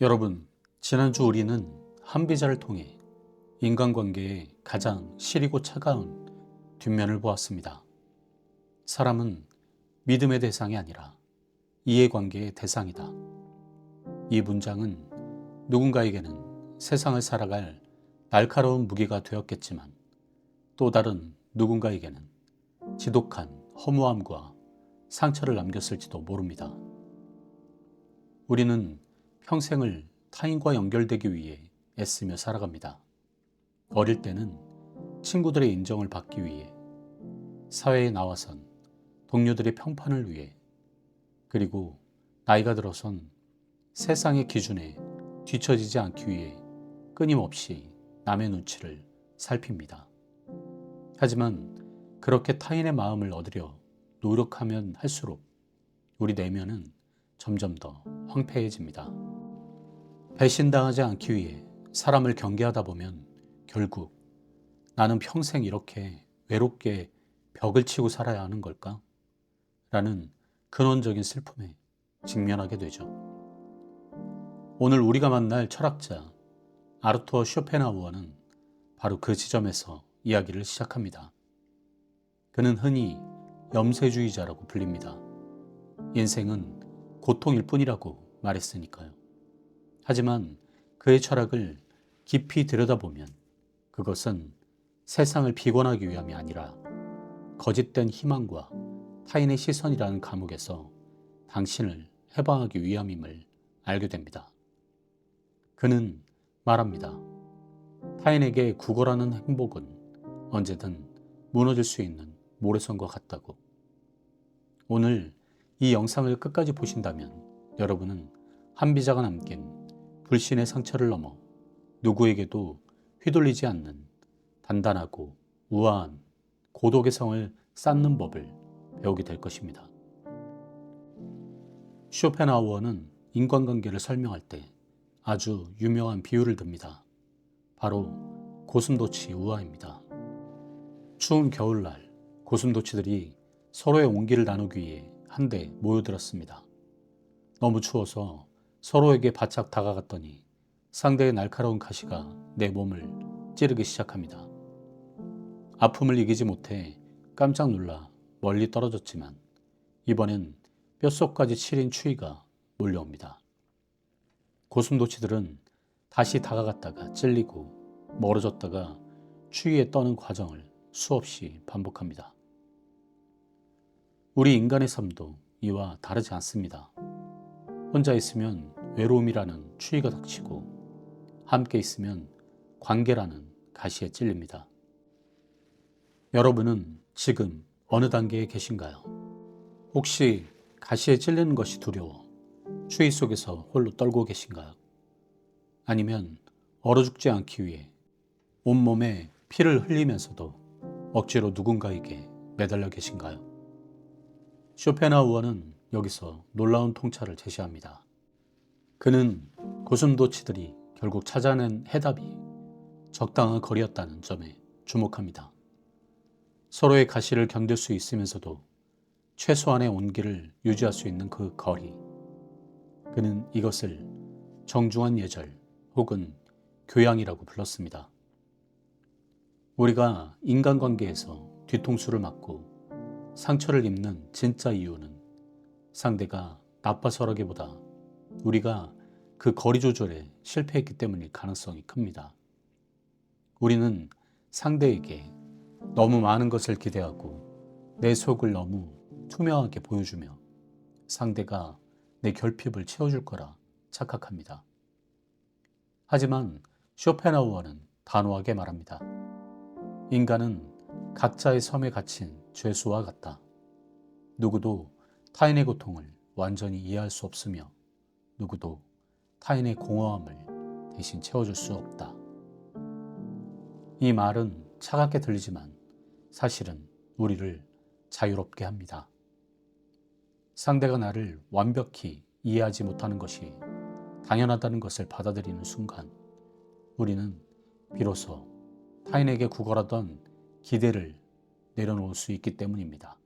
여러분, 지난주 우리는 한비자를 통해 인간관계의 가장 시리고 차가운 뒷면을 보았습니다. 사람은 믿음의 대상이 아니라 이해관계의 대상이다. 이 문장은 누군가에게는 세상을 살아갈 날카로운 무기가 되었겠지만 또 다른 누군가에게는 지독한 허무함과 상처를 남겼을지도 모릅니다. 우리는 평생을 타인과 연결되기 위해 애쓰며 살아갑니다. 어릴 때는 친구들의 인정을 받기 위해, 사회에 나와선 동료들의 평판을 위해, 그리고 나이가 들어선 세상의 기준에 뒤처지지 않기 위해 끊임없이 남의 눈치를 살핍니다. 하지만 그렇게 타인의 마음을 얻으려 노력하면 할수록 우리 내면은 점점 더 황폐해집니다. 배신당하지 않기 위해 사람을 경계하다 보면 결국 나는 평생 이렇게 외롭게 벽을 치고 살아야 하는 걸까? 라는 근원적인 슬픔에 직면하게 되죠. 오늘 우리가 만날 철학자 아르투어 쇼펜하우어는 바로 그 지점에서 이야기를 시작합니다. 그는 흔히 염세주의자라고 불립니다. 인생은 고통일 뿐이라고 말했으니까요. 하지만 그의 철학을 깊이 들여다보면 그것은 세상을 비관하기 위함이 아니라 거짓된 희망과 타인의 시선이라는 감옥에서 당신을 해방하기 위함임을 알게 됩니다. 그는 말합니다. 타인에게 구걸하는 행복은 언제든 무너질 수 있는 모래성과 같다고. 오늘 이 영상을 끝까지 보신다면 여러분은 한비자가 남긴 불신의 상처를 넘어 누구에게도 휘둘리지 않는 단단하고 우아한 고독의 성을 쌓는 법을 배우게 될 것입니다. 쇼펜하우어는 인간관계를 설명할 때 아주 유명한 비유를 듭니다. 바로 고슴도치 우화입니다. 추운 겨울날 고슴도치들이 서로의 온기를 나누기 위해 한데 모여들었습니다. 너무 추워서 서로에게 바짝 다가갔더니 상대의 날카로운 가시가 내 몸을 찌르기 시작합니다. 아픔을 이기지 못해 깜짝 놀라 멀리 떨어졌지만 이번엔 뼛속까지 시린 추위가 몰려옵니다. 고슴도치들은 다시 다가갔다가 찔리고 멀어졌다가 추위에 떠는 과정을 수없이 반복합니다. 우리 인간의 삶도 이와 다르지 않습니다. 혼자 있으면 외로움이라는 추위가 닥치고 함께 있으면 관계라는 가시에 찔립니다. 여러분은 지금 어느 단계에 계신가요? 혹시 가시에 찔리는 것이 두려워 추위 속에서 홀로 떨고 계신가요? 아니면 얼어 죽지 않기 위해 온몸에 피를 흘리면서도 억지로 누군가에게 매달려 계신가요? 쇼펜하우어는 여기서 놀라운 통찰을 제시합니다. 그는 고슴도치들이 결국 찾아낸 해답이 적당한 거리였다는 점에 주목합니다. 서로의 가시를 견딜 수 있으면서도 최소한의 온기를 유지할 수 있는 그 거리. 그는 이것을 정중한 예절 혹은 교양이라고 불렀습니다. 우리가 인간관계에서 뒤통수를 맞고 상처를 입는 진짜 이유는 상대가 나빠서라기보다 우리가 그 거리 조절에 실패했기 때문일 가능성이 큽니다. 우리는 상대에게 너무 많은 것을 기대하고 내 속을 너무 투명하게 보여주며 상대가 내 결핍을 채워줄 거라 착각합니다. 하지만 쇼펜하우어는 단호하게 말합니다. 인간은 각자의 섬에 갇힌 죄수와 같다. 누구도 타인의 고통을 완전히 이해할 수 없으며 누구도 타인의 공허함을 대신 채워줄 수 없다. 이 말은 차갑게 들리지만 사실은 우리를 자유롭게 합니다. 상대가 나를 완벽히 이해하지 못하는 것이 당연하다는 것을 받아들이는 순간 우리는 비로소 타인에게 구걸하던 기대를 내려놓을 수 있기 때문입니다.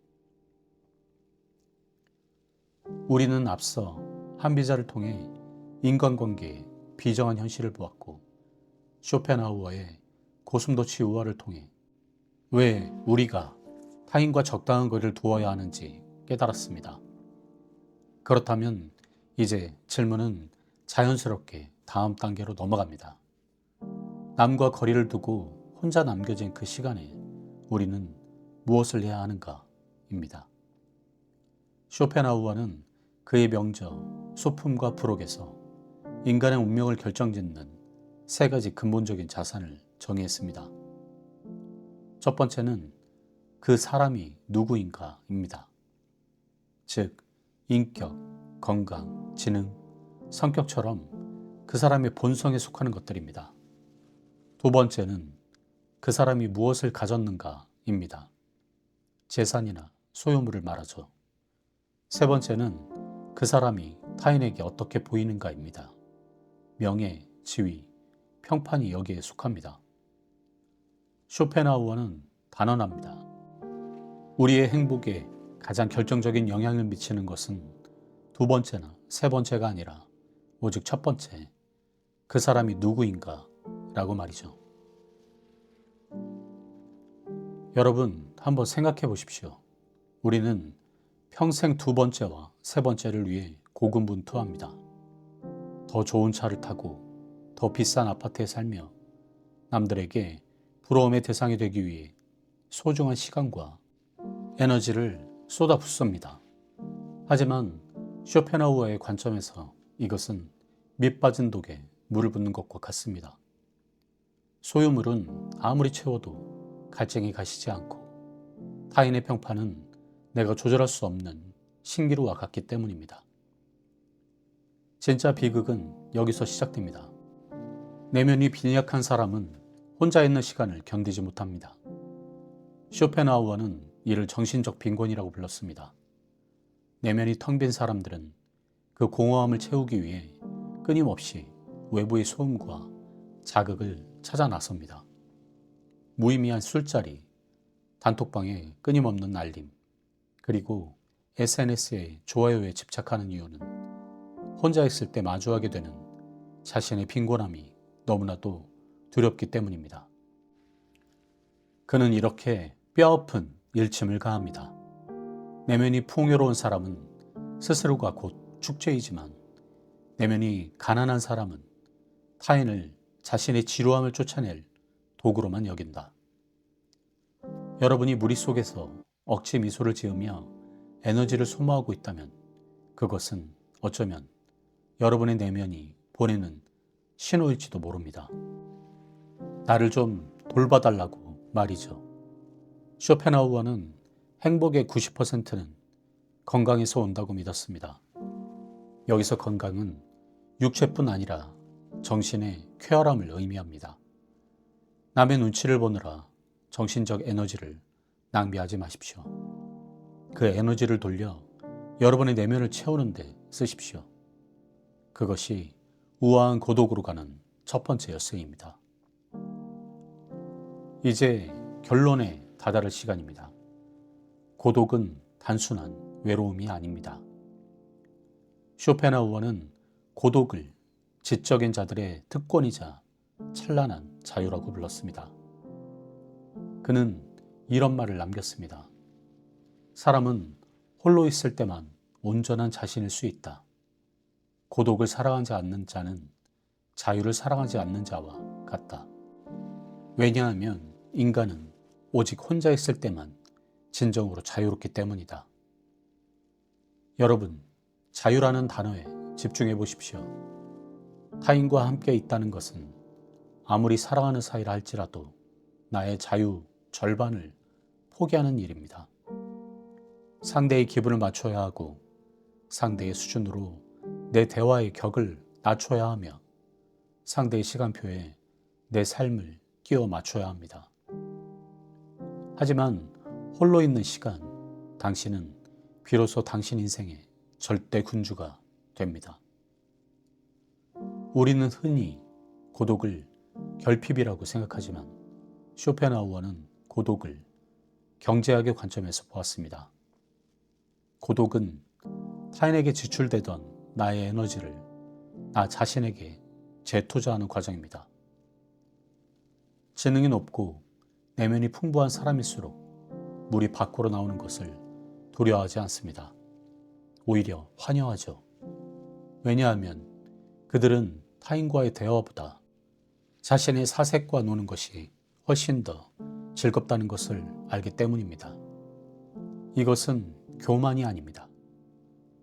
우리는 앞서 한비자를 통해 인간관계의 비정한 현실을 보았고 쇼펜하우어의 고슴도치 우화를 통해 왜 우리가 타인과 적당한 거리를 두어야 하는지 깨달았습니다. 그렇다면 이제 질문은 자연스럽게 다음 단계로 넘어갑니다. 남과 거리를 두고 혼자 남겨진 그 시간에 우리는 무엇을 해야 하는가입니다. 쇼펜하우어는 그의 명저 소품과 부록에서 인간의 운명을 결정짓는 세 가지 근본적인 자산을 정의했습니다. 첫 번째는 그 사람이 누구인가입니다. 즉, 인격, 건강, 지능, 성격처럼 그 사람의 본성에 속하는 것들입니다. 두 번째는 그 사람이 무엇을 가졌는가입니다. 재산이나 소유물을 말하죠. 세 번째는 그 사람이 타인에게 어떻게 보이는가입니다. 명예, 지위, 평판이 여기에 속합니다. 쇼펜하우어는 단언합니다. 우리의 행복에 가장 결정적인 영향을 미치는 것은 두 번째나 세 번째가 아니라 오직 첫 번째, 그 사람이 누구인가 라고 말이죠. 여러분, 한번 생각해 보십시오. 우리는 평생 두 번째와 세 번째를 위해 고군분투합니다. 더 좋은 차를 타고 더 비싼 아파트에 살며 남들에게 부러움의 대상이 되기 위해 소중한 시간과 에너지를 쏟아붓습니다. 하지만 쇼펜하우어의 관점에서 이것은 밑 빠진 독에 물을 붓는 것과 같습니다. 소유물은 아무리 채워도 갈증이 가시지 않고 타인의 평판은 내가 조절할 수 없는 신기루와 같기 때문입니다. 진짜 비극은 여기서 시작됩니다. 내면이 빈약한 사람은 혼자 있는 시간을 견디지 못합니다. 쇼펜하우어는 이를 정신적 빈곤이라고 불렀습니다. 내면이 텅 빈 사람들은 그 공허함을 채우기 위해 끊임없이 외부의 소음과 자극을 찾아 나섭니다. 무의미한 술자리, 단톡방의 끊임없는 알림, 그리고 SNS의 좋아요에 집착하는 이유는 혼자 있을 때 마주하게 되는 자신의 빈곤함이 너무나도 두렵기 때문입니다. 그는 이렇게 뼈아픈 일침을 가합니다. 내면이 풍요로운 사람은 스스로가 곧 축제이지만 내면이 가난한 사람은 타인을 자신의 지루함을 쫓아낼 도구로만 여긴다. 여러분이 무리 속에서 억지 미소를 지으며 에너지를 소모하고 있다면 그것은 어쩌면 여러분의 내면이 보내는 신호일지도 모릅니다. 나를 좀 돌봐달라고 말이죠. 쇼펜하우어는 행복의 90%는 건강에서 온다고 믿었습니다. 여기서 건강은 육체뿐 아니라 정신의 쾌활함을 의미합니다. 남의 눈치를 보느라 정신적 에너지를 낭비하지 마십시오. 그 에너지를 돌려 여러분의 내면을 채우는 데 쓰십시오. 그것이 우아한 고독으로 가는 첫 번째 열쇠입니다. 이제 결론에 다다를 시간입니다. 고독은 단순한 외로움이 아닙니다. 쇼펜하우어는 고독을 지적인 자들의 특권이자 찬란한 자유라고 불렀습니다. 그는 이런 말을 남겼습니다. 사람은 홀로 있을 때만 온전한 자신일 수 있다. 고독을 사랑하지 않는 자는 자유를 사랑하지 않는 자와 같다. 왜냐하면 인간은 오직 혼자 있을 때만 진정으로 자유롭기 때문이다. 여러분, 자유라는 단어에 집중해 보십시오. 타인과 함께 있다는 것은 아무리 사랑하는 사이라 할지라도 나의 자유 절반을 포기하는 일입니다. 상대의 기분을 맞춰야 하고 상대의 수준으로 내 대화의 격을 낮춰야 하며 상대의 시간표에 내 삶을 끼워 맞춰야 합니다. 하지만 홀로 있는 시간, 당신은 비로소 당신 인생의 절대 군주가 됩니다. 우리는 흔히 고독을 결핍이라고 생각하지만 쇼펜하우어는 고독을 경제학의 관점에서 보았습니다. 고독은 타인에게 지출되던 나의 에너지를 나 자신에게 재투자하는 과정입니다. 지능이 높고 내면이 풍부한 사람일수록 물이 밖으로 나오는 것을 두려워하지 않습니다. 오히려 환영하죠. 왜냐하면 그들은 타인과의 대화보다 자신의 사색과 노는 것이 훨씬 더 즐겁다는 것을 알기 때문입니다. 이것은 교만이 아닙니다.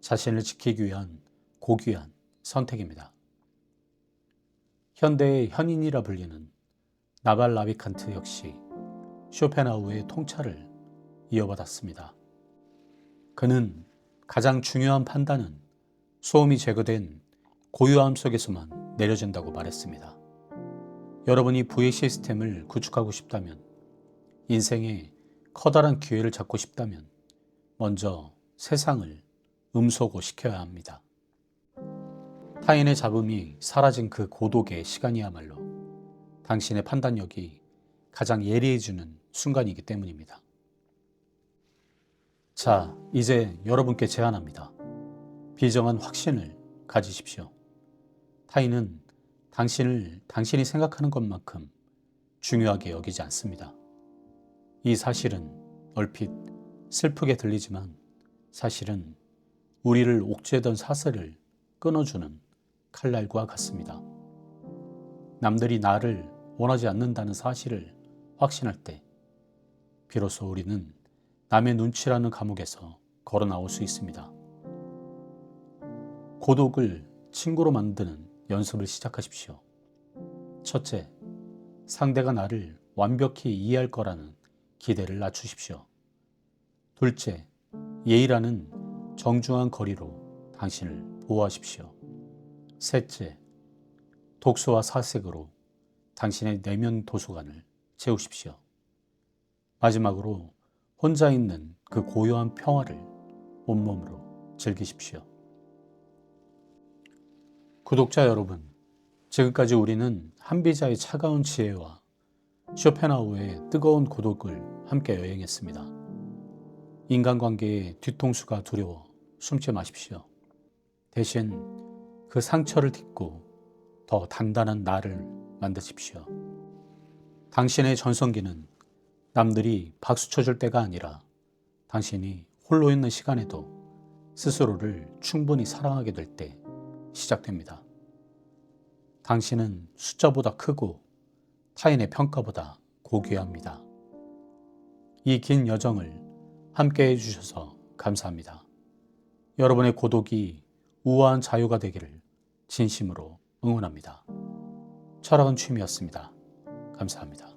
자신을 지키기 위한 고귀한 선택입니다. 현대의 현인이라 불리는 나발 라비칸트 역시 쇼펜하우의 통찰을 이어받았습니다. 그는 가장 중요한 판단은 소음이 제거된 고요함 속에서만 내려진다고 말했습니다. 여러분이 부의 시스템을 구축하고 싶다면, 인생에 커다란 기회를 잡고 싶다면 먼저 세상을 음소거시켜야 합니다. 타인의 잡음이 사라진 그 고독의 시간이야말로 당신의 판단력이 가장 예리해지는 순간이기 때문입니다. 자, 이제 여러분께 제안합니다. 비정한 확신을 가지십시오. 타인은 당신을 당신이 생각하는 것만큼 중요하게 여기지 않습니다. 이 사실은 얼핏 슬프게 들리지만 사실은 우리를 옥죄던 사슬을 끊어주는 칼날과 같습니다. 남들이 나를 원하지 않는다는 사실을 확신할 때 비로소 우리는 남의 눈치라는 감옥에서 걸어 나올 수 있습니다. 고독을 친구로 만드는 연습을 시작하십시오. 첫째, 상대가 나를 완벽히 이해할 거라는 기대를 낮추십시오. 둘째, 예의라는 정중한 거리로 당신을 보호하십시오. 셋째, 독서와 사색으로 당신의 내면 도서관을 채우십시오. 마지막으로 혼자 있는 그 고요한 평화를 온몸으로 즐기십시오. 구독자 여러분, 지금까지 우리는 한비자의 차가운 지혜와 쇼펜하우의 뜨거운 고독을 함께 여행했습니다. 인간관계의 뒤통수가 두려워 숨지 마십시오. 대신 그 상처를 딛고 더 단단한 나를 만드십시오. 당신의 전성기는 남들이 박수 쳐줄 때가 아니라 당신이 홀로 있는 시간에도 스스로를 충분히 사랑하게 될 때 시작됩니다. 당신은 숫자보다 크고 타인의 평가보다 고귀합니다. 이 긴 여정을 함께 해주셔서 감사합니다. 여러분의 고독이 우아한 자유가 되기를 진심으로 응원합니다. 철학은 취미였습니다. 감사합니다.